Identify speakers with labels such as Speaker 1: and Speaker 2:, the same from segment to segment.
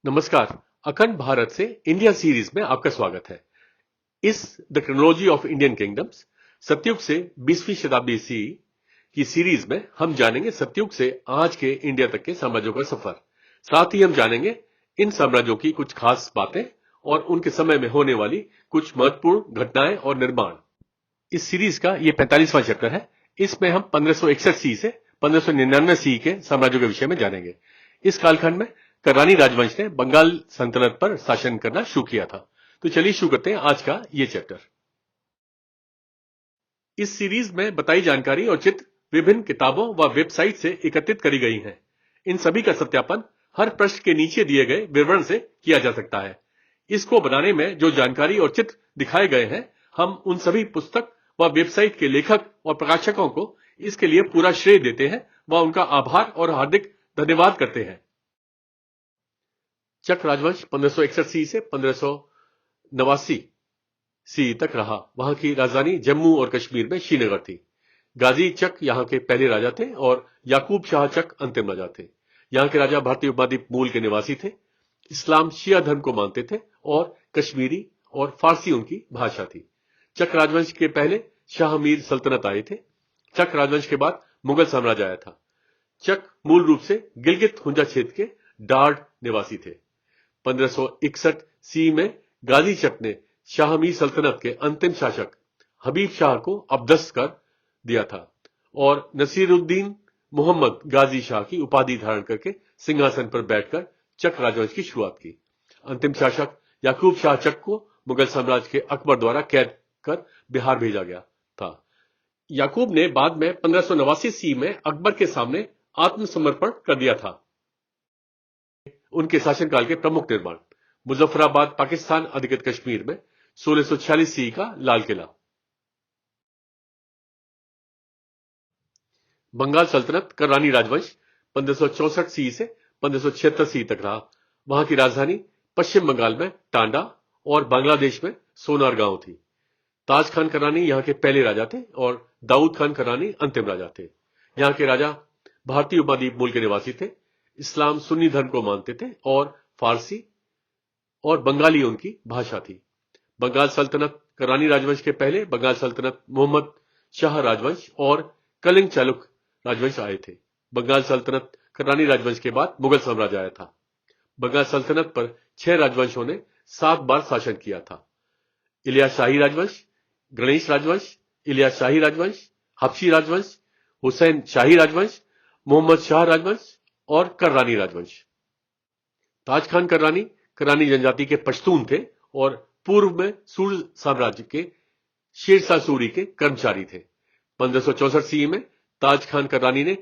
Speaker 1: नमस्कार। अखंड भारत से इंडिया सीरीज में आपका स्वागत है। इस the chronology of Indian kingdoms सतयुग से 20वीं शताब्दी सी की सीरीज में हम जानेंगे सतयुग से आज के इंडिया तक के साम्राज्यों का सफर। साथ ही हम जानेंगे इन साम्राज्यों की कुछ खास बातें और उनके समय में होने वाली कुछ महत्वपूर्ण घटनाएं और निर्माण। इस सीरीज का ये 45वां चैप्टर है। इसमें हम 1561 सी से 1599 सी के साम्राज्यों के विषय में जानेंगे। इस कालखंड में कररानी राजवंश ने बंगाल सल्तनत पर शासन करना शुरू किया था। तो चलिए शुरू करते हैं आज का ये चैप्टर। इस सीरीज में बताई जानकारी और चित्र विभिन्न किताबों व वेबसाइट से एकत्रित करी गई हैं। इन सभी का सत्यापन हर पृष्ठ के नीचे दिए गए विवरण से किया जा सकता है। इसको बनाने में जो जानकारी और चित्र दिखाए गए हैं, हम उन सभी पुस्तक व वेबसाइट के लेखक और प्रकाशकों को इसके लिए पूरा श्रेय देते हैं व उनका आभार और हार्दिक धन्यवाद करते हैं। चक राजवंश 1561 सी से 1589 सी तक रहा। वहां की राजधानी जम्मू और कश्मीर में श्रीनगर थी। गाजी चक यहां के पहले राजा थे और याकूब शाह चक अंतिम राजा थे। यहां के राजा भारतीय उपद्वीप मूल के निवासी थे। इस्लाम शिया धर्म को मानते थे और कश्मीरी और फारसी उनकी भाषा थी। चक राजवंश के पहले शाह मीर सल्तनत आए थे। चक राजवंश के बाद मुगल साम्राज्य आया था। चक मूल रूप से गिलगित हुंजा क्षेत्र के डार्ड निवासी थे। 1561 सी में गाजी चक ने शाह मीर सल्तनत के अंतिम शासक हबीब शाह को अपदस्थ कर दिया था और नसीरुद्दीन मोहम्मद गाजी शाह की उपाधि धारण करके सिंहासन पर बैठकर चक राजवंश की शुरुआत की। अंतिम शासक याकूब शाह चक को मुगल साम्राज्य के अकबर द्वारा कैद कर बिहार भेजा गया था। याकूब ने बाद में 1589 सी में अकबर के सामने आत्मसमर्पण कर दिया था। उनके शासनकाल के प्रमुख निर्माण: मुजफ्फराबाद पाकिस्तान अधिकृत कश्मीर में 1646 सी का लाल किला। बंगाल सल्तनत कररानी राजवंश 1564 सी से 1576 सी तक रहा। वहां की राजधानी पश्चिम बंगाल में टांडा और बांग्लादेश में सोनार गांव थी। ताज खान कररानी यहां के पहले राजा थे और दाऊद खान कररानी अंतिम राजा थे। यहां के राजा भारतीय उपद्वीप मूल के निवासी थे। इस्लाम सुन्नी धर्म को मानते थे और फारसी और बंगाली उनकी भाषा थी। बंगाल सल्तनत कररानी राजवंश के पहले बंगाल सल्तनत मोहम्मद शाह राजवंश और कलिंग चालुक्य राजवंश आए थे। बंगाल सल्तनत कररानी राजवंश के बाद मुगल साम्राज्य आया था। बंगाल सल्तनत पर 6 राजवंशों ने 7 बार शासन किया था: इलियास शाही राजवंश, गणेश राजवंश, इलियास शाही राजवंश, हबशी राजवंश, हुसैन शाही राजवंश, मोहम्मद शाह राजवंश और कररानी राजवंश। ताज खान कररानी कररानी जनजाति के पश्तून थे और पूर्व में सूर साम्राज्य के शेरशाह सूरी के कर्मचारी थे। 1564 सी में ताज खान कररानी ने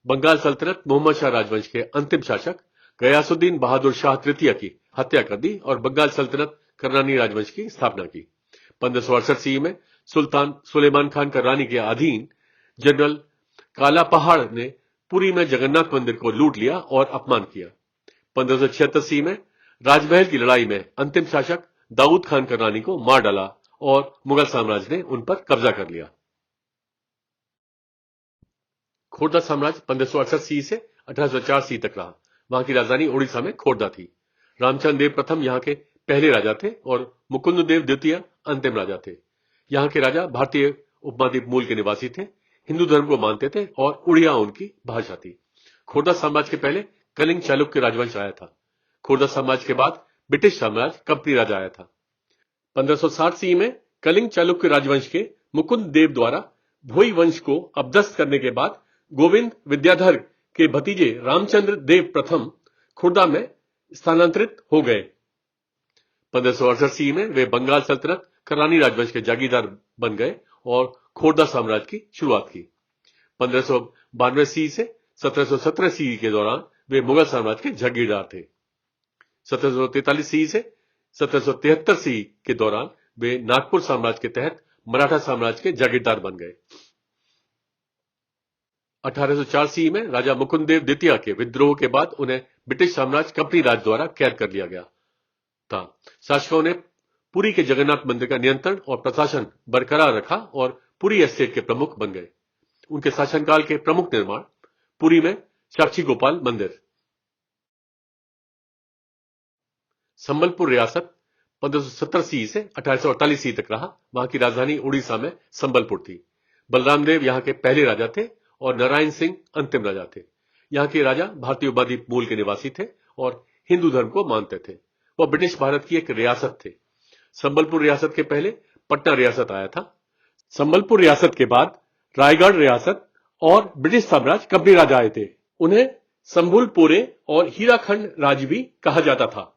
Speaker 1: बंगाल सल्तनत मोहम्मद शाह राजवंश के अंतिम शासक गयासुद्दीन बहादुर शाह तृतीय की हत्या कर दी और बंगाल सल्तनत कररानी राजवंश की स्थापना की। 1568 सी में सुल्तान सुलेमान खान कररानी के अधीन जनरल काला पहाड़ ने पुरी में जगन्नाथ मंदिर को लूट लिया और अपमान किया। 1576 सी में राजमहल की लड़ाई में अंतिम शासक दाऊद खान कररानी को मार डाला और मुगल साम्राज्य ने उन पर कब्जा कर लिया। खोड़दा साम्राज्य 1568 सी से 1804 सी तक रहा। वहां की राजधानी ओडिशा में खोड़दा थी। रामचंद्र देव प्रथम यहां के पहले राजा थे और मुकुंद देव द्वितीय अंतिम राजा थे। यहां के राजा भारतीय उपमहाद्वीप मूल के निवासी थे, हिंदू धर्म को मानते थे और उड़िया उनकी भाषा थी। खोड़दा साम्राज्य के पहले कलिंग चालुक्य राजवंश आया था। खोड़दा साम्राज्य के बाद ब्रिटिश साम्राज्य कंपनी राज आया था। 1560 सी में कलिंग चालुक्य राजवंश के मुकुंद देव द्वारा भोई वंश को अपदस्थ करने के बाद गोविंद विद्याधर के भतीजे रामचंद्र देव प्रथम खुर्दा में स्थानांतरित हो गए। 1568 सी में वे बंगाल सल्तनत कररानी राजवंश के जागीरदार बन गए और खोड़दा साम्राज्य की शुरुआत की। 1592 सी से 1717 सी के दौरान वे मुगल साम्राज्य के जागीरदार थे। 1743 सी से 1773 सी के दौरान वे नागपुर साम्राज्य के तहत मराठा साम्राज्य के जागीरदार बन गए। 1804 सी में राजा मुकुंद देव द्वितीय के विद्रोह के बाद उन्हें ब्रिटिश साम्राज्य कंपनी राज द्वारा कैद कर लिया गया था। शासकों ने पुरी के जगन्नाथ मंदिर का नियंत्रण और प्रशासन बरकरार रखा और पुरी एस्टेट के प्रमुख बन गए। उनके शासनकाल के प्रमुख निर्माण: पुरी में साक्षी गोपाल मंदिर, संबलपुर रियासत 1570 सी से 1848 सी तक रहा। वहां की राजधानी उड़ीसा में संबलपुर थी। बलराम देव यहां के पहले राजा थे और नारायण सिंह अंतिम राजा थे। यहां के राजा भारतीय उपद्वीप मूल के निवासी थे और हिंदू धर्म को मानते थे। वह ब्रिटिश भारत की एक रियासत थे। संबलपुर रियासत के पहले पटना रियासत आया था। संबलपुर रियासत के बाद रायगढ़ रियासत और ब्रिटिश साम्राज्य कंपनी राज आए थे। उन्हें संबलपुरे और हीराखंड राज्य भी कहा जाता था।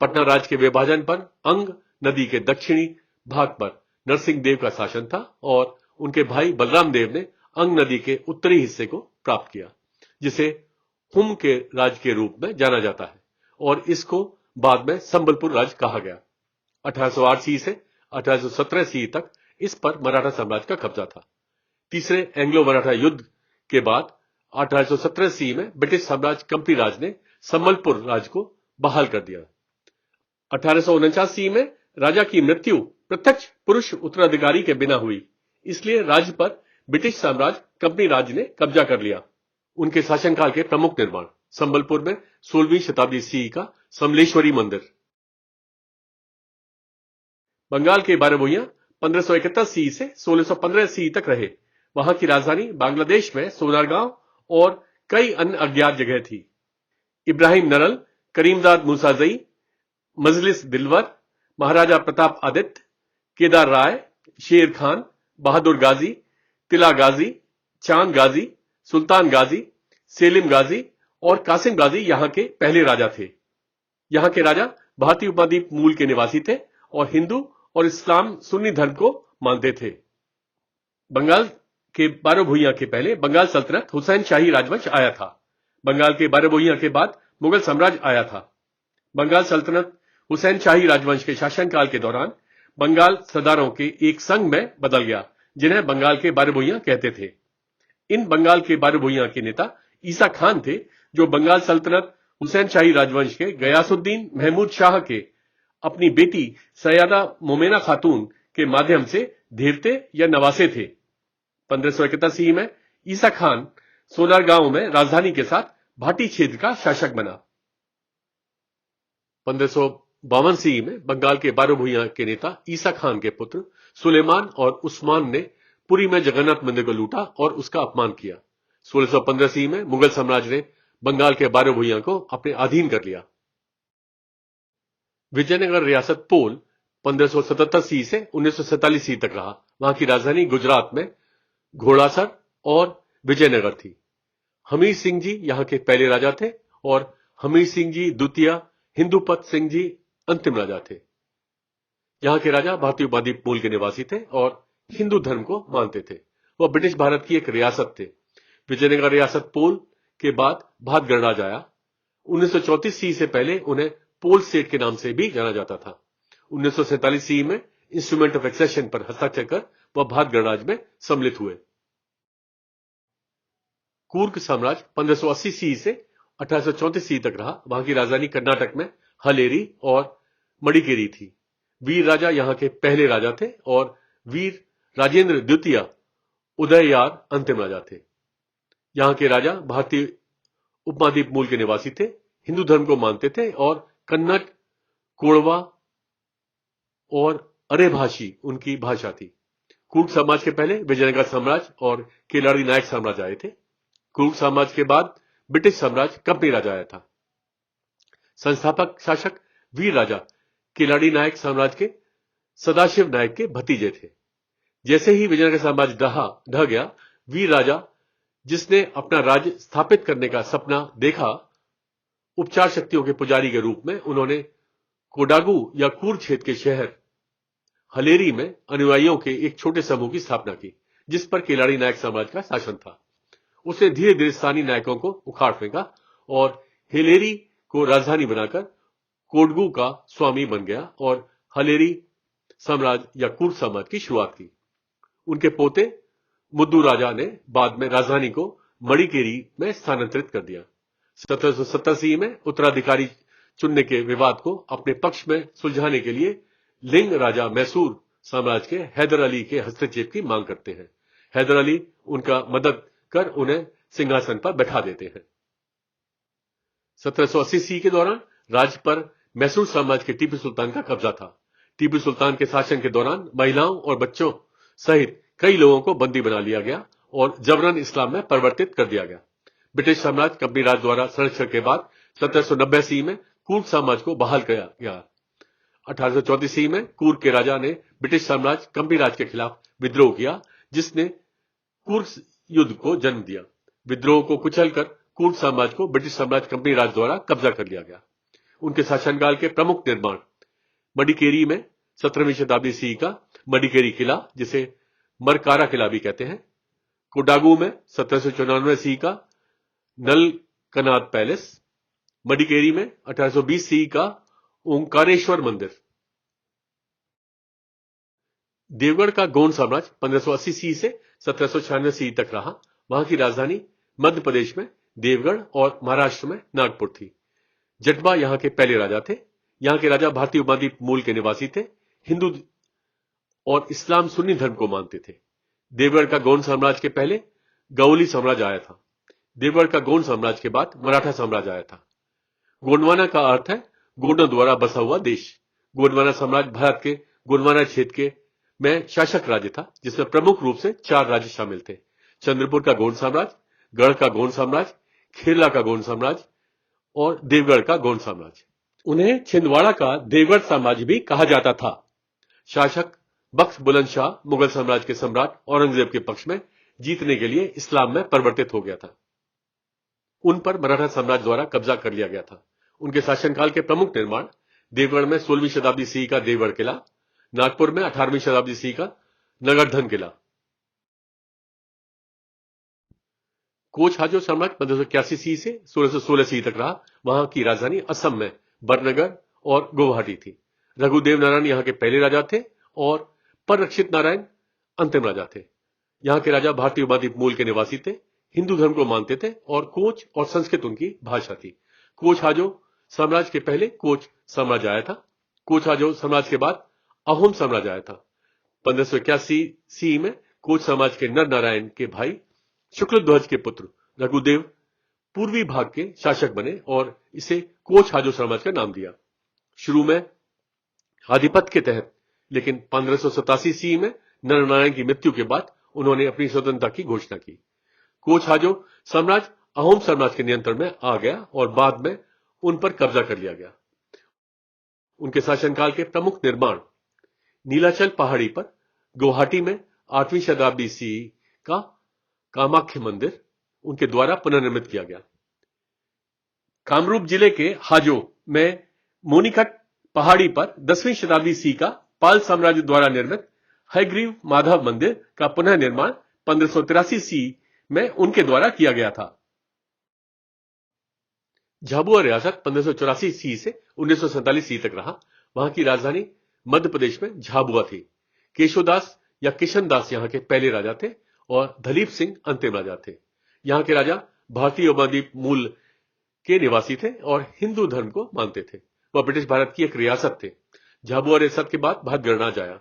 Speaker 1: पटना राज्य के विभाजन पर अंग नदी के दक्षिणी भाग पर नरसिंह देव का शासन था और उनके भाई बलराम देव ने अंग नदी के उत्तरी हिस्से को प्राप्त किया, जिसे हुम के राज्य के रूप में जाना जाता है और इसको बाद में संबलपुर राज्य कहा गया। 1808 सी से 1817 सी तक इस पर मराठा साम्राज्य का कब्जा था। तीसरे एंग्लो मराठा युद्ध के बाद 1817 सी में ब्रिटिश साम्राज्य कंपनी राज ने संबलपुर राज्य को बहाल कर दिया। 1849 सी में राजा की मृत्यु प्रत्यक्ष पुरुष उत्तराधिकारी के बिना हुई, इसलिए राज्य पर ब्रिटिश साम्राज्य कंपनी राज ने कब्जा कर लिया। उनके शासनकाल के प्रमुख निर्माण संबलपुर में 16वीं शताब्दी सी का समलेश्वरी मंदिर। बंगाल के 12 भूइयां 1571 सी से 1615 सी तक रहे। वहां की राजधानी बांग्लादेश में सोनारगांव और कई अन्य अज्ञात जगह थी। इब्राहिम नरल, करीमदाद मूसाजई, मजलिस दिलवर, महाराजा प्रताप आदित्य, केदार राय, शेर खान, बहादुर गाजी, तिला गाजी, चांद गाजी, सुल्तान गाजी, सेलिम गाजी और कासिम गाजी यहां के पहले राजा थे। यहां के राजा भारतीय उपद्वीप मूल के निवासी थे और हिंदू और इस्लाम सुन्नी धर्म को मानते थे। बंगाल के 12 भूइयां के पहले बंगाल सल्तनत हुसैन शाही राजवंश आया था। बंगाल के 12 भूइयां के बाद मुगल साम्राज्य आया था। बंगाल सल्तनत हुसैन शाही राजवंश के शासनकाल के दौरान बंगाल सरदारों के एक संघ में बदल गया, जिन्हें बंगाल के 12 भूइयां कहते थे। इन बंगाल के 12 भूइयां के नेता ईसा खान थे, जो बंगाल सल्तनत हुसैन शाही राजवंश के गयासुद्दीन महमूद शाह के अपनी बेटी सैयदा मोमेना खातून के माध्यम से धेरते या नवासे थे। 1571 सी में ईसा खान सोनारगांव में राजधानी के साथ भाटी क्षेत्र का शासक बना। 1552 सी में बंगाल के 12 भूइयां के नेता ईसा खान के पुत्र सुलेमान और उस्मान ने पुरी में जगन्नाथ मंदिर को लूटा और उसका अपमान किया। 1615 सी में मुगल साम्राज्य ने बंगाल के 12 भूइयां को अपने अधीन कर लिया। विजयनगर रियासत पोल 1577 सी से 1947 सी तक रहा। वहां की राजधानी गुजरात में घोड़ासर और विजयनगर थी। हमीर सिंह जी यहां के पहले राजा थे और हमीर सिंह जी द्वितीय हिंदुपत सिंह जी अंतिम राजा थे। यहां के राजा भारतीय उपद्वीप मूल के निवासी थे और हिंदू धर्म को मानते थे। वह ब्रिटिश भारत की एक रियासत थे। विजयनगर रियासत पोल के बाद भात गणराज आया। 1934 सी से पहले उन्हें पोल स्टेट के नाम से भी जाना जाता था। 1947 सी में इंस्ट्रूमेंट ऑफ एक्सेशन पर हस्ताक्षर कर वह भात गणराज में सम्मिलित हुए। कूर्ग साम्राज्य 1580 सी से 1834 सी तक रहा। वहां की राजधानी कर्नाटक में हलेरी और मडिकेरी थी। वीर राजा यहां के पहले राजा थे और वीर राजेंद्र द्वितीय उदययार अंतिम राजा थे। यहां के राजा भारतीय उपमहाद्वीप मूल के निवासी थे, हिंदू धर्म को मानते थे और कन्नड़, कोड़वा और अरेभाषी उनकी भाषा थी। कूर्ग समाज के पहले विजयनगर साम्राज्य और केलाड़ी नायक साम्राज्य आए थे। कूर्ग साम्राज्य के बाद ब्रिटिश साम्राज्य कंपनी राज आया था। संस्थापक शासक वीर राजा केलाड़ी नायक साम्राज्य के सदाशिव नायक के भतीजे थे। जैसे ही विजयनगर साम्राज्य ढह गया, वीर राजा जिसने अपना राज्य स्थापित करने का सपना देखा, उपचार शक्तियों के पुजारी के रूप में उन्होंने कोडागु या कूर्ग क्षेत्र के शहर हलेरी में अनुयायियों के एक छोटे समूह की स्थापना की, जिस पर केलाड़ी नायक साम्राज्य का शासन था। उसने धीरे धीरे स्थानीय नायकों को उखाड़ फेंका और हेलेरी को राजधानी बनाकर कोडगु का स्वामी बन गया और हलेरी साम्राज्य या कूर्ग साम्राज्य की शुरुआत की। उनके पोते मुद्दू राजा ने बाद में राजधानी को मडिकेरी में स्थानांतरित कर दिया। 1770 सी में उत्तराधिकारी चुनने के विवाद को अपने पक्ष में सुलझाने के लिए लिंग राजा मैसूर साम्राज्य के हैदर अली के हस्तक्षेप की मांग करते हैं। हैदर अली उनका मदद कर उन्हें सिंहासन पर बैठा देते हैं। 1780 सी के दौरान राज्य पर मैसूर साम्राज्य के टीपू सुल्तान का कब्जा था। टीपू सुल्तान के शासन के दौरान महिलाओं और बच्चों सहित कई लोगों को बंदी बना लिया गया और जबरन इस्लाम में परिवर्तित कर दिया गया। ब्रिटिश साम्राज्य कंपनी राज द्वारा संरक्षण के बाद 1790 ईस्वी में कूर्ग साम्राज्य को बहाल किया गया। 1834 ईस्वी में कूर्ग के राजा ने ब्रिटिश साम्राज्य कंपनी राज के खिलाफ विद्रोह किया, जिसने कूर्ग युद्ध को जन्म दिया। विद्रोह को कुचलकर कूर्ग साम्राज्य को ब्रिटिश साम्राज्य कंपनी राज द्वारा कब्जा कर लिया गया। उनके शासनकाल के प्रमुख निर्माण मडिकेरी में 17वीं शताब्दी ईस्वी का मडिकेरी किला, जिसे मरकारा किला भी कहते हैं, कोडागू में 1794 ईस्वी का नल कनाद पैलेस, मडिकेरी में 1820 ईस्वी का ओंकारेश्वर मंदिर। देवगढ़ का गोंड साम्राज्य 1580 ईस्वी से 1796 ईस्वी तक रहा। वहां की राजधानी मध्य प्रदेश में देवगढ़ और महाराष्ट्र में नागपुर थी। जटबा यहां के पहले राजा थे। यहां के राजा भारतीय उपद्वीप मूल के निवासी थे, हिंदू और इस्लाम सुन्नी धर्म को मानते थे। देवगढ़ का गोंड साम्राज्य के पहले गौली साम्राज्य आया था। देवगढ़ का गोंड साम्राज्य के बाद मराठा साम्राज्य आया था। गोंडवाना का अर्थ है गोंडों द्वारा बसा हुआ देश। गोंडवाना साम्राज्य भारत के गोंडवाना क्षेत्र में शासक राज्य था, जिसमें प्रमुख रूप से 4 राज्य शामिल थे: चंद्रपुर का गोंड साम्राज्य, गढ़ का गोंड साम्राज्य, खेरला का गोंड साम्राज्य और देवगढ़ का गोंड साम्राज्य। उन्हें छिंदवाड़ा का देवगढ़ साम्राज्य भी कहा जाता था। शासक बख्श बुलंद शाह मुगल साम्राज्य के सम्राट औरंगजेब के पक्ष में जीतने के लिए इस्लाम में परिवर्तित हो गया था। उन पर मराठा साम्राज्य द्वारा कब्जा कर लिया गया था। उनके शासनकाल के प्रमुख निर्माण देवगढ़ में 16वीं शताब्दी ईस्वी का देवगढ़ किला, नागपुर में 18वीं शताब्दी ईस्वी का नगरधन किला। कोच हाजो साम्राज्य 1581 ईस्वी से 1616 ईस्वी तक रहा। वहां की राजधानी असम में बरनगर और गुवाहाटी थी। रघुदेव नारायण यहां के पहले राजा थे और पररक्षित नारायण अंतिम राजा थे। यहां के राजा भारतीय उपद्वीप मूल के निवासी थे, हिंदू धर्म को मानते थे और कोच और संस्कृत उनकी भाषा थी। कोच हाजो साम्राज्य के पहले कोच साम्राज्य आया था। कोच हाजो साम्राज्य के बाद अहोम साम्राज्य आया था। 1581 ईस्वी में कोच समाज के नर नारायण के भाई शुक्लध्वज के पुत्र रघुदेव पूर्वी भाग के शासक बने और इसे कोच हाजो साम्राज्य का नाम दिया। शुरू में आधिपत्य के तहत, लेकिन 1587 ईस्वी में नर नारायण की मृत्यु के बाद उन्होंने अपनी स्वतंत्रता की घोषणा की। कोच हाजो साम्राज्य अहोम साम्राज्य के नियंत्रण में आ गया और बाद में उन पर कब्जा कर लिया गया। उनके शासनकाल के प्रमुख निर्माण नीलाचल पहाड़ी पर गुवाहाटी में 8वीं शताब्दी ईस्वी का कामाख्य मंदिर उनके द्वारा पुनर्निर्मित किया गया। कामरूप जिले के हाजो में मोनिकट पहाड़ी पर 10वीं शताब्दी ईस्वी का पाल साम्राज्य द्वारा निर्मित हयग्रीव माधव मंदिर का पुनः निर्माण 1583 ईस्वी में उनके द्वारा किया गया था। झाबुआ रियासत 1584 ईस्वी से 1947 ईस्वी तक रहा। वहां की राजधानी मध्य प्रदेश में झाबुआ थी। केशोदास या किशनदास यहां के पहले राजा थे और दलीप सिंह अंतिम राजा थे। यहां के राजा भारतीय उपद्वीप मूल के निवासी थे और हिंदू धर्म को मानते थे। वह ब्रिटिश भारत की एक रियासत थे। झाबुआ रियासत के बाद भारत गणराज्य आया।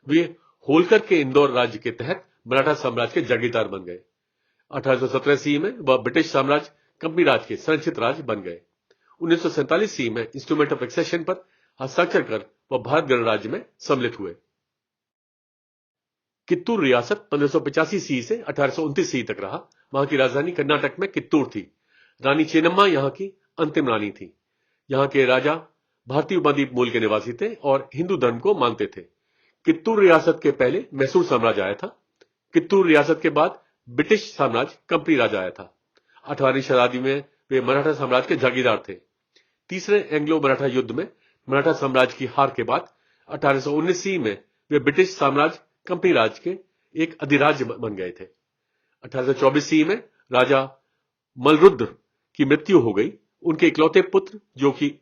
Speaker 1: वे होलकर के इंदौर राज्य के तहत मराठा साम्राज्य के जागीरदार बन गए। 1817 ईस्वी में वह ब्रिटिश साम्राज्य कंपनी राज के संरक्षित राज्य बन गए। 1947 ईस्वी में इंस्ट्रूमेंट ऑफ एक्सेशन पर हस्ताक्षर कर वह भारत गणराज्य में सम्मिलित हुए। कित्तूर रियासत 1585 ईस्वी से 1829 ईस्वी तक रहा। वहां की राजधानी कर्नाटक में कित्तूर थी। रानी चेन्नम्मा यहां की अंतिम रानी थी। यहां के राजा भारतीय उपद्वीप मूल के निवासी थे और हिंदू धर्म को मानते थे। कित्तूर रियासत के पहले मैसूर साम्राज्य आया था। कित्तूर रियासत के बाद ब्रिटिश साम्राज्य कंपनी राज आया था। 18वीं शताब्दी में वे मराठा साम्राज्य के जागीरदार थे। तीसरे एंग्लो मराठा युद्ध में मराठा साम्राज्य की हार के बाद 1819 ईस्वी में वे ब्रिटिश साम्राज्य कंपनी राज के एक अधिराज्य बन गए थे। 1824 ईस्वी में राजा मलरुद्र की मृत्यु हो गई। उनके इकलौते पुत्र, जो कि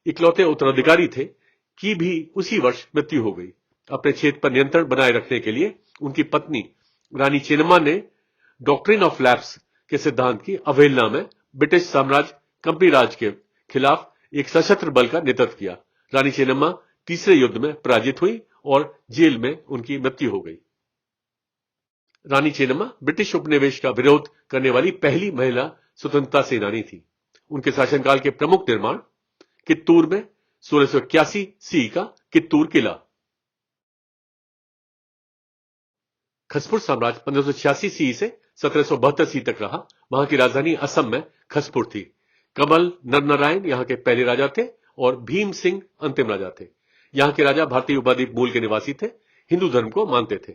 Speaker 1: इकलौते उत्तराधिकारी थे, की भी उसी वर्ष मृत्यु हो गई। अपने क्षेत्र पर नियंत्रण बनाए रखने के लिए उनकी पत्नी रानी चेन्नम्मा ने डॉक्ट्रिन ऑफ लैप्स के सिद्धांत की अवहेलना में ब्रिटिश साम्राज्य कंपनी राज के खिलाफ एक सशस्त्र बल का नेतृत्व किया। रानी चेन्नम्मा तीसरे युद्ध में पराजित हुई और जेल में उनकी मृत्यु हो गई। रानी चेन्नम्मा ब्रिटिश उपनिवेश का विरोध करने वाली पहली महिला स्वतंत्रता सेनानी थी। उनके शासनकाल के प्रमुख निर्माण कित्तूर में 1681 सी का कित्तूर किला। खसपुर साम्राज्य 1586 सी से 1772 सी तक रहा। वहां की राजधानी असम में खसपुर थी। कमल नरनारायण यहां के पहले राजा थे और भीम सिंह अंतिम राजा थे। यहां के राजा भारतीय उपद्वीप मूल के निवासी थे, हिंदू धर्म को मानते थे।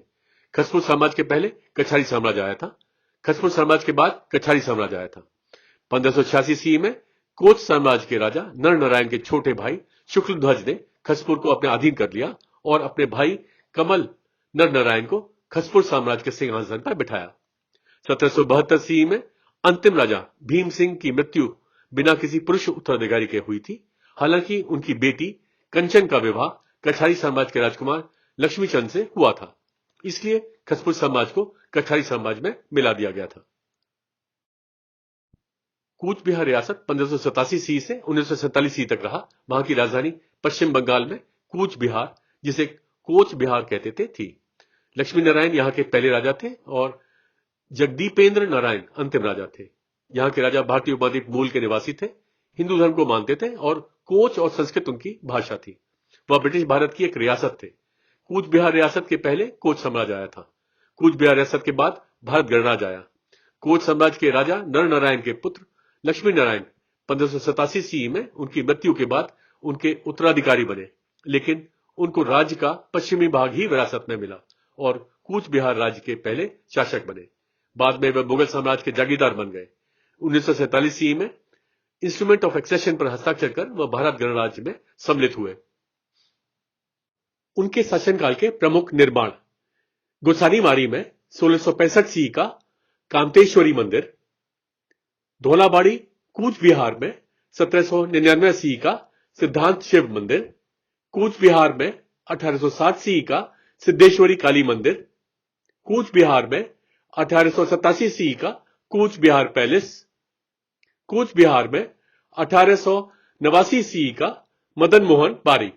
Speaker 1: खसपुर साम्राज्य के पहले कछारी साम्राज्य आया था। खसपुर साम्राज्य के बाद कछारी साम्राज्य आया था। 1586 सी में कोच साम्राज्य के राजा नरनारायण के छोटे भाई शुक्लध्वज ने खसपुर को अपने अधीन कर लिया और अपने भाई कमल नरनारायण को खसपुर साम्राज्य के सिंहासन पर बिठाया। 1772 सी में अंतिम राजा भीम सिंह की मृत्यु बिना किसी पुरुष उत्तराधिकारी के हुई थी। हालांकि उनकी बेटी कंचन का विवाह कछारी साम्राज्य के राजकुमार लक्ष्मीचंद से हुआ था, इसलिए खसपुर साम्राज्य को कछारी साम्राज्य में मिला दिया गया था। कूच बिहार रियासत 1587 सी से 1947 सी तक रहा। वहां की राजधानी पश्चिम बंगाल में कूच बिहार, जिसे कोच बिहार कहते थे, थी। लक्ष्मी नारायण यहां के पहले राजा थे और जगदीपेंद्र नारायण अंतिम राजा थे। यहां के राजा भारतीय उपद्वीप मूल के निवासी थे, हिंदू धर्म को मानते थे और कोच और संस्कृत उनकी भाषा थी। वह ब्रिटिश भारत की एक रियासत थे। कूच बिहार रियासत के पहले कोच साम्राज्य आया था। कूच बिहार रियासत के बाद भारत गणराज्य आया। कोच साम्राज्य के राजा नर नारायण के पुत्र लक्ष्मी नारायण 1587 सी में उनकी मृत्यु के बाद उनके उत्तराधिकारी बने, लेकिन उनको राज्य का पश्चिमी भाग ही विरासत में मिला और कूच बिहार राज्य के पहले शासक बने। बाद में वे मुगल साम्राज्य के जागीरदार बन गए। 1947 सी में इंस्ट्रूमेंट ऑफ एक्सेशन पर हस्ताक्षर कर वह भारत गणराज्य में सम्मिलित हुए। उनके शासनकाल के प्रमुख निर्माण: गोसानीमारी में 1665 सी का कामतेश्वरी मंदिर, धौलाबाड़ी कूच बिहार में 1799 सी का सिद्धांत शिव मंदिर, कूच बिहार में 1860 सी का सिद्धेश्वरी काली मंदिर, कूच बिहार में 1887 सी का कूच बिहार पैलेस, कूच बिहार में 1889 सी का मदन मोहन बारी।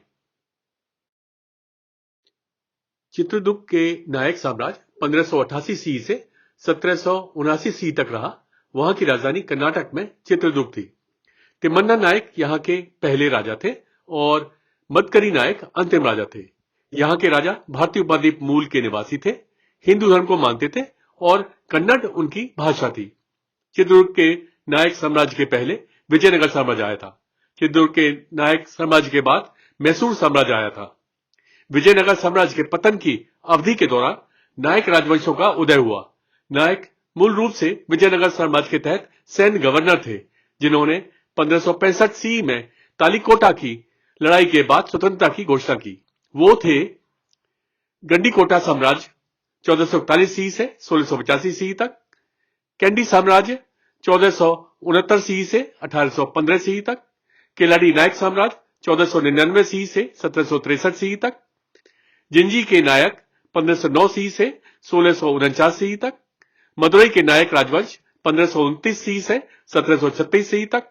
Speaker 1: चित्रदुर्ग के नायक साम्राज्य 1588 सी से 1779 सी तक रहा। वहां की राजधानी कर्नाटक में चित्रदुर्ग थी। तिम्मन्ना नायक यहां के पहले राजा थे और मदकरी नायक अंतिम राजा थे। यहां के राजा भारतीय उपद्वीप मूल के निवासी थे, हिंदू धर्म को मानते थे और कन्नड़ उनकी भाषा थी। चित्रदुर्ग के नायक साम्राज्य के पहले विजयनगर साम्राज्य आया था। चित्रदुर्ग के नायक साम्राज्य के बाद मैसूर साम्राज्य आया था। विजयनगर साम्राज्य के पतन की अवधि के दौरान नायक राजवंशों का उदय हुआ। नायक मूल रूप से विजयनगर साम्राज्य के तहत सैन्य गवर्नर थे, जिन्होंने 1565 सी में तालीकोटा की लड़ाई के बाद स्वतंत्रता की घोषणा की। वो थे गंडीकोटा साम्राज्य 1441 सी से 1685 सी तक, कैंडी साम्राज्य 1469 सी से 1815 सी तक, केलाडी नायक साम्राज्य 1499 सी से 1763 सी तक, जिंजी के नायक 1509 सी से 1649 सी तक, मदुरई के नायक राजवंश 1529 सी से 1736 सी तक,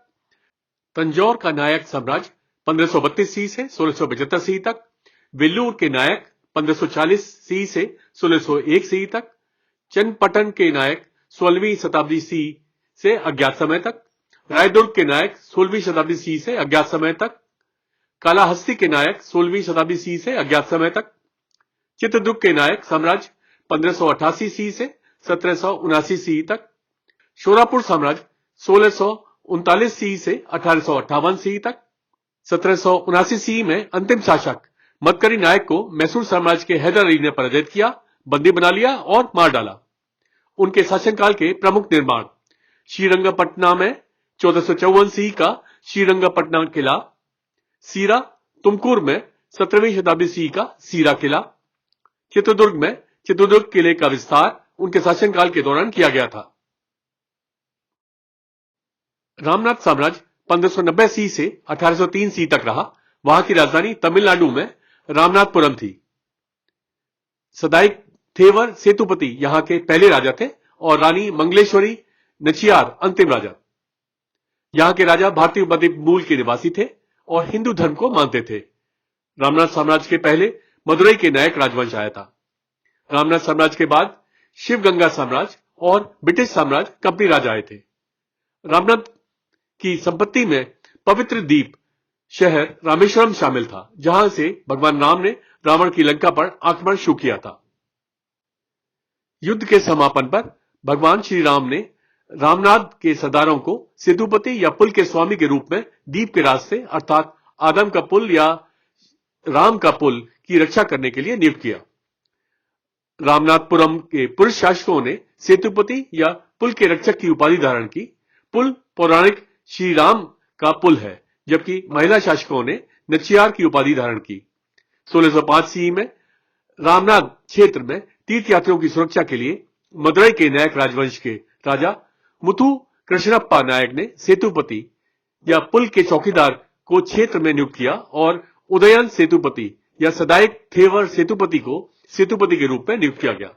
Speaker 1: तंजौर का नायक साम्राज्य 1532 सी से 1675 सी तक, वेल्लूर के नायक 1540 सी से 1601 सी तक, चन्नपटन के नायक 16वीं शताब्दी सी से अज्ञात समय तक, रायदुर्ग के नायक 16वीं शताब्दी सी से अज्ञात समय तक, कालाहस्ती के नायक 16वीं शताब्दी सी से अज्ञात समय तक, चित्रदुर्ग के नायक साम्राज्य 1588 सी से 1779 सी तक, शोरापुर साम्राज्य 1639 सी से 1858 सी तक। 1779 सी में अंतिम शासक मदकरी नायक को मैसूर साम्राज्य के हैदर अली ने पराजित किया, बंदी बना लिया और मार डाला। उनके शासनकाल के प्रमुख निर्माण: श्रीरंगपटना में 1454 सी का श्रीरंगपटना किला, सीरा तुमकुर में 17वीं शताब्दी सी का सीरा किला, चित्रदुर्ग में चित्रदुर्ग किले का विस्तार उनके शासनकाल के दौरान किया गया था। रामनाथ साम्राज्य 1590 सी से 1803 सी तक रहा। वहां की राजधानी तमिलनाडु में रामनाथपुरम थी। सदाई थेवर सेतुपति यहां के पहले राजा थे और रानी मंगलेश्वरी नचियार अंतिम राजा। यहां के राजा भारतीय उपद्वीप मूल के निवासी थे और हिंदू धर्म को मानते थे। रामनाथ साम्राज्य के पहले मदुरई के नायक राजवंश आया था। रामनाथ साम्राज्य के बाद शिवगंगा साम्राज्य और ब्रिटिश साम्राज्य कंपनी राज आए थे। रामनाथ की संपत्ति में पवित्र द्वीप शहर रामेश्वरम शामिल था, जहां से भगवान राम ने रावण की लंका पर आक्रमण शुरू किया था। युद्ध के समापन पर भगवान श्री राम ने रामनाद के सरदारों को सेतुपति या पुल के स्वामी के रूप में द्वीप के रास्ते अर्थात आदम का पुल या राम का पुल की रक्षा करने के लिए नियुक्त किया। रामनाथपुरम के पुरुष शासकों ने सेतुपति या पुल के रक्षक की उपाधि धारण की। पुल पौराणिक श्री राम का पुल है, जबकि महिला शासकों ने नचियार की उपाधि धारण की। 1605 सी में रामनाथ क्षेत्र में तीर्थयात्रियों की सुरक्षा के लिए मदुरई के नायक राजवंश के राजा मुथु कृष्णप्पा नायक ने सेतुपति या पुल के चौकीदार को क्षेत्र में नियुक्त किया और उदयन सेतुपति या सदायक थेवर सेतुपति को सेतुपति के रूप में नियुक्त किया गया।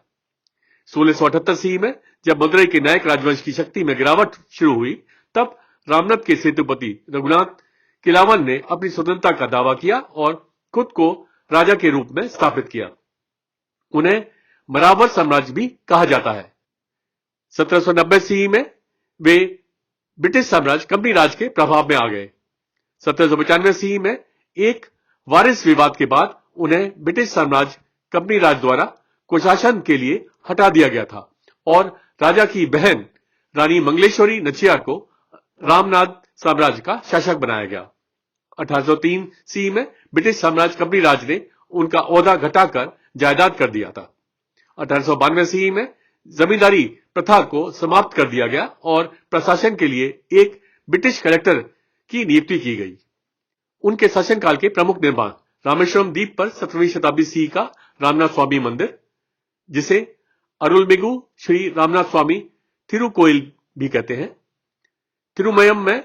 Speaker 1: 1678 सी में जब मदुरई के नायक राजवंश की शक्ति में गिरावट शुरू हुई, तब रामनाथ के सेतुपति रघुनाथ किलावन ने अपनी स्वतंत्रता का दावा किया और खुद को राजा के रूप में स्थापित किया। उन्हें मरावर साम्राज्य भी कहा जाता है। 1790 सी में वे ब्रिटिश साम्राज्य कंपनी राज के प्रभाव में आ गए। 1795 सी में एक वारिस विवाद के बाद उन्हें ब्रिटिश साम्राज्य कंपनी राज द्वारा कुशासन के लिए हटा दिया गया था और राजा की बहन रानी मंगलेश्वरी नचियार को रामनाथ साम्राज्य का शासक बनाया गया। 1803 सी में ब्रिटिश साम्राज्य कंपनी राज ने उनका ओहदा घटाकर जायदाद कर दिया था। 1892 सी में जमींदारी प्रथा को समाप्त कर दिया गया और प्रशासन के लिए एक ब्रिटिश कलेक्टर की नियुक्ति की गई। उनके शासनकाल के प्रमुख निर्माण रामेश्वरम द्वीप पर 17वीं शताब्दी सी का रामनाथ स्वामी मंदिर, जिसे अरुलमिगु श्री रामनाथ स्वामी थिरुकोइल भी कहते हैं, तिरुमयम में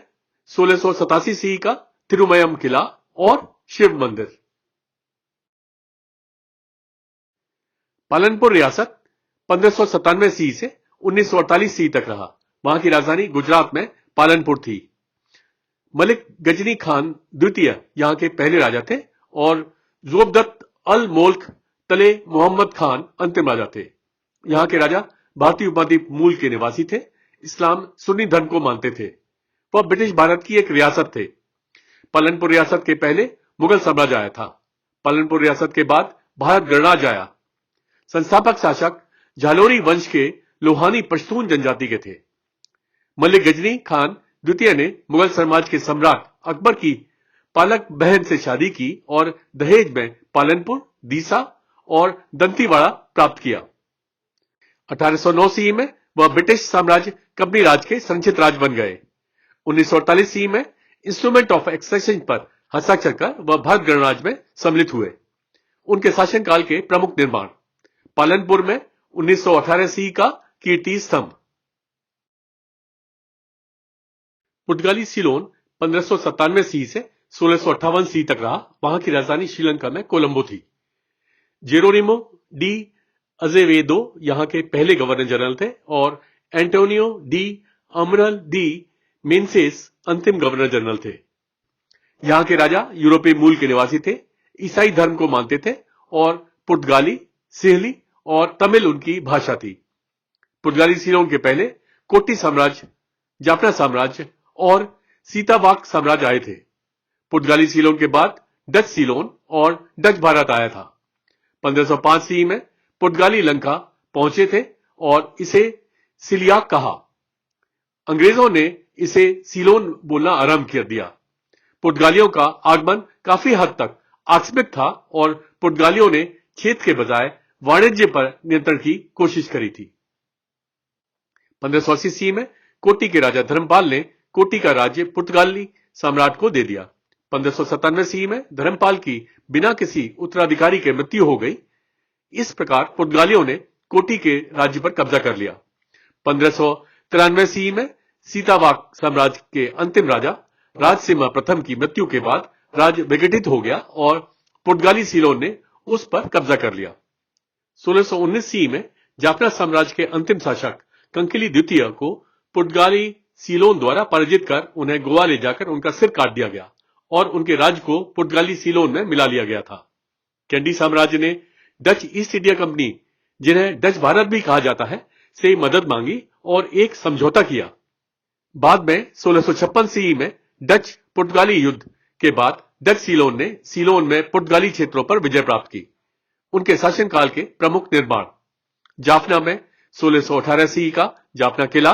Speaker 1: 1687 सी का तिरुमयम किला और शिव मंदिर। पालनपुर रियासत 1597 सी से 1948 सी तक रहा। वहां की राजधानी गुजरात में पालनपुर थी। मलिक गजनी खान द्वितीय यहां के पहले राजा थे और जोबदत्त अल मोल्क तले मोहम्मद खान अंतिम राजा थे। यहां के राजा भारतीय उपमहाद्वीप मूल के निवासी थे, इस्लाम सुन्नी धर्म को मानते थे। वह ब्रिटिश भारत की एक रियासत थे। पालनपुर रियासत के पहले मुगल साम्राज्य आया था। पालनपुर रियासत के बाद भारत गणराज्य आया। संस्थापक शासक झालोरी वंश के लोहानी पश्तून जनजाति के थे। मलिक गजनी खान द्वितीय ने मुगल साम्राज्य के सम्राट अकबर की पालक बहन से शादी की और दहेज में पालनपुर, दीसा और दंतीवाड़ा प्राप्त किया। 1809 सी में वह ब्रिटिश साम्राज्य कंपनी राज के संचित राज बन गए। 1948 सी में इंस्ट्रूमेंट ऑफ एक्सचेंज पर हस्ताक्षर कर वह भारत गणराज्य में सम्मिलित हुए। उनके शासनकाल के प्रमुख निर्माण पालनपुर में 1918 सी का कीर्ति स्तंभ, पुर्तगाली सीलोन 1597 सी से 1658 सी तक रहा। वहां की राजधानी श्रीलंका में कोलंबो थी। जेरोनिमो डी अजेवेदो यहां के पहले गवर्नर जनरल थे और एंटोनियो डी अमरल डी मेंसेस अंतिम गवर्नर जनरल थे। यहां के राजा यूरोपीय मूल के निवासी थे, ईसाई धर्म को मानते थे और पुर्तगाली, सिहली और तमिल उनकी भाषा थी। पुर्तगाली सीलोन के पहले कोटी साम्राज्य, जाफना साम्राज्य और सीतावाक साम्राज्य आए थे। पुर्तगाली सीलोन के बाद डच सीलोन और डच भारत आया था। 1505 सी में पुर्तगाली लंका पहुंचे थे और इसे सिलियाक कहा। अंग्रेजों ने इसे सीलोन बोलना आरंभ कर दिया। पुर्तगालियों का आगमन काफी हद तक आकस्मिक था और पुर्तगालियों ने खेत के बजाय वाणिज्य पर नियंत्रण की कोशिश करी थी। 1580 सी में कोटी के राजा धर्मपाल ने कोटी का राज्य पुर्तगाली सम्राट को दे दिया। 1597 सी में धर्मपाल की बिना किसी उत्तराधिकारी के मृत्यु हो गई। इस प्रकार पुर्तगालियों ने कोटी के राज्य पर कब्जा कर लिया। 1593 सी में सीतावाक साम्राज्य के अंतिम राजा राजसिम्हा प्रथम की मृत्यु के बाद राज्य विघटित हो गया और पुर्तगाली सीलोन ने उस पर कब्जा कर लिया। 1619 सी में जाफना साम्राज्य के अंतिम शासक कंकिली द्वितीय को पुर्तगाली सीलोन द्वारा पराजित कर उन्हें गोवा ले जाकर उनका सिर काट दिया गया और उनके राज्य को पुर्तगाली सीलोन में मिला लिया गया था। कैंडी साम्राज्य ने डच ईस्ट इंडिया कंपनी, जिन्हें डच भारत भी कहा जाता है, से मदद मांगी और एक समझौता किया। बाद में 1656 सी में डच पुर्तगाली युद्ध के बाद डच सीलोन में पुर्तगाली क्षेत्रों पर विजय प्राप्त की। उनके शासनकाल के प्रमुख निर्माण जाफना में 1618 सी का जाफना किला,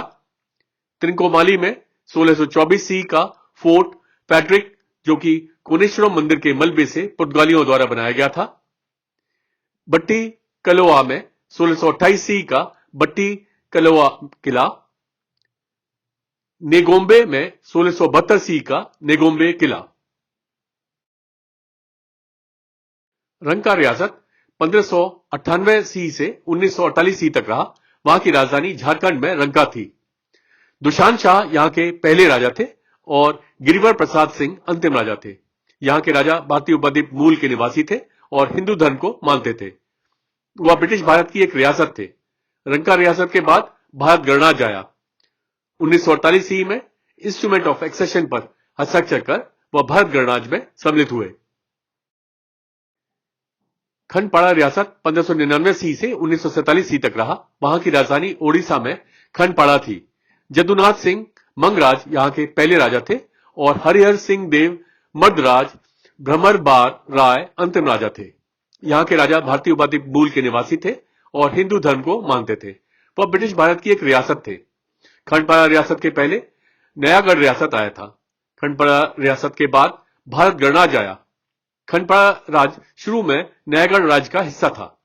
Speaker 1: त्रिंकोमाली में 1624 सी का फोर्ट पैट्रिक जो कि कोनेश्वरम मंदिर के मलबे से पुर्तगालियों द्वारा बनाया गया था, बट्टी कलोआ में 1628 सी का बट्टी कलोआ किला, नेगोम्बे में 1672 सी का नेगोम्बे किला। रंका रियासत 1598 सी से 1948 सी तक रहा। वहां की राजधानी झारखंड में रंका थी। दुशान शाह यहां के पहले राजा थे और गिरिवर प्रसाद सिंह अंतिम राजा थे। यहां के राजा भारतीय उपद्वीप मूल के निवासी थे और हिंदू धर्म को मानते थे। वह ब्रिटिश भारत की एक रियासत थे। रंका रियासत के बाद भारत गणराज्य आया। 1948 ईस्वी में इंस्ट्रूमेंट ऑफ एक्सेशन पर हस्ताक्षर कर वह भारत गणराज्य में सम्मिलित हुए। खंडपाड़ा रियासत 1599 सी से 1947 सी तक रहा। वहां की राजधानी ओडिशा में खंडपाड़ा थी। जदुनाथ सिंह मंगराज यहां के पहले राजा थे और हरिहर सिंह देव मर्दराज भ्रमरबार राय अंतिम राजा थे। यहां के राजा भारतीय उपद्वीप मूल के निवासी थे और हिंदू धर्म को मानते थे। वह ब्रिटिश भारत की एक रियासत थे। खंडपाड़ा रियासत के पहले नयागढ़ रियासत आया था। खंडपाड़ा रियासत के बाद भारत गणराज्य आया। खंडपाड़ा राज शुरू में नयागढ़ राज्य का हिस्सा था।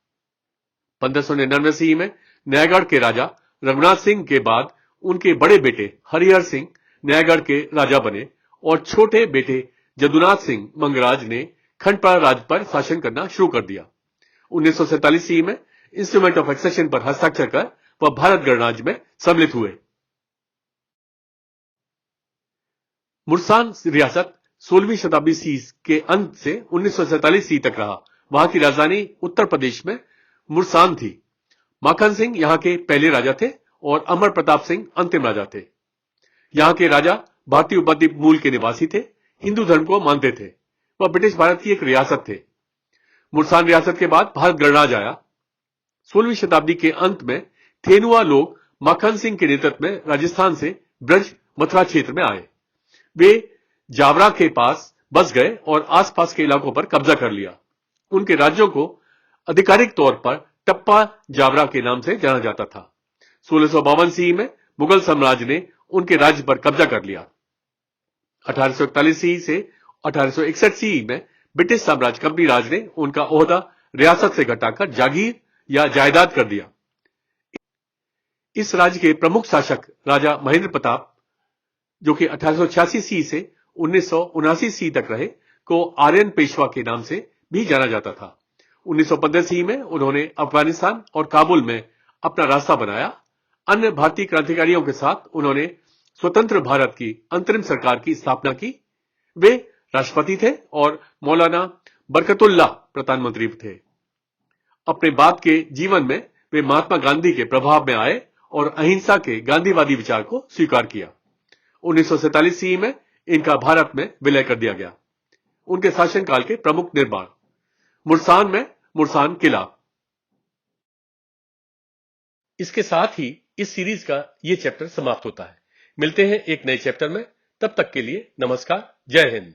Speaker 1: 1599 ईस्वी में नयागढ़ के राजा रघुनाथ सिंह के बाद उनके बड़े बेटे हरिहर सिंह नयागढ़ के राजा बने और छोटे बेटे जदुनाथ सिंह मंगराज ने खंडपाड़ा राज्य पर शासन करना शुरू कर दिया। 1947 ईस्वी में इंस्ट्रूमेंट ऑफ एक्सेशन पर हस्ताक्षर कर वह भारत गणराज्य में सम्मिलित हुए। मुर्सान रियासत 16वीं शताब्दी सी के अंत से 1947 सी तक रहा। वहां की राजधानी उत्तर प्रदेश में मुर्सान थी। माखन सिंह यहां के पहले राजा थे और अमर प्रताप सिंह अंतिम राजा थे। यहां के राजा भारतीय उपद्वीप मूल के निवासी थे, हिंदू धर्म को मानते थे। वह ब्रिटिश भारत की एक रियासत थे। मुर्सान रियासत के बाद भारत गणराज्य आया। 16वीं शताब्दी के अंत में थेनुआ लोग माखन सिंह के नेतृत्व में राजस्थान से ब्रज मथुरा क्षेत्र में आए। वे जावरा के पास बस गए और आसपास के इलाकों पर कब्जा कर लिया। उनके राज्यों को आधिकारिक तौर पर टप्पा जावरा के नाम से जाना जाता था। 1652 ईस्वी में मुगल साम्राज्य ने उनके राज्य पर कब्जा कर लिया। 1841 ईस्वी से 1861 ईस्वी में ब्रिटिश साम्राज्य कंपनी राज ने उनका ओहदा रियासत से घटाकर जागीर या जायदाद कर दिया। इस राज्य के प्रमुख शासक राजा महेंद्र प्रताप, जो कि 1886 ईस्वी से 1979 ईस्वी तक रहे, को आर्यन पेशवा के नाम से भी जाना जाता था। 1915 ईस्वी में उन्होंने अफगानिस्तान और काबुल में अपना रास्ता बनाया। अन्य भारतीय क्रांतिकारियों के साथ उन्होंने स्वतंत्र भारत की अंतरिम सरकार की स्थापना की। वे राष्ट्रपति थे और मौलाना बरकतुल्लाह प्रधानमंत्री थे। अपने बाद के जीवन में वे महात्मा गांधी के प्रभाव में आए और अहिंसा के गांधीवादी विचार को स्वीकार किया। 1947 ईस्वी में इनका भारत में विलय कर दिया गया। उनके शासनकाल के प्रमुख निर्माण मुर्सान में मुर्सान किला। इसके साथ ही इस सीरीज का ये चैप्टर समाप्त होता है। मिलते हैं एक नए चैप्टर में। तब तक के लिए नमस्कार, जय हिंद।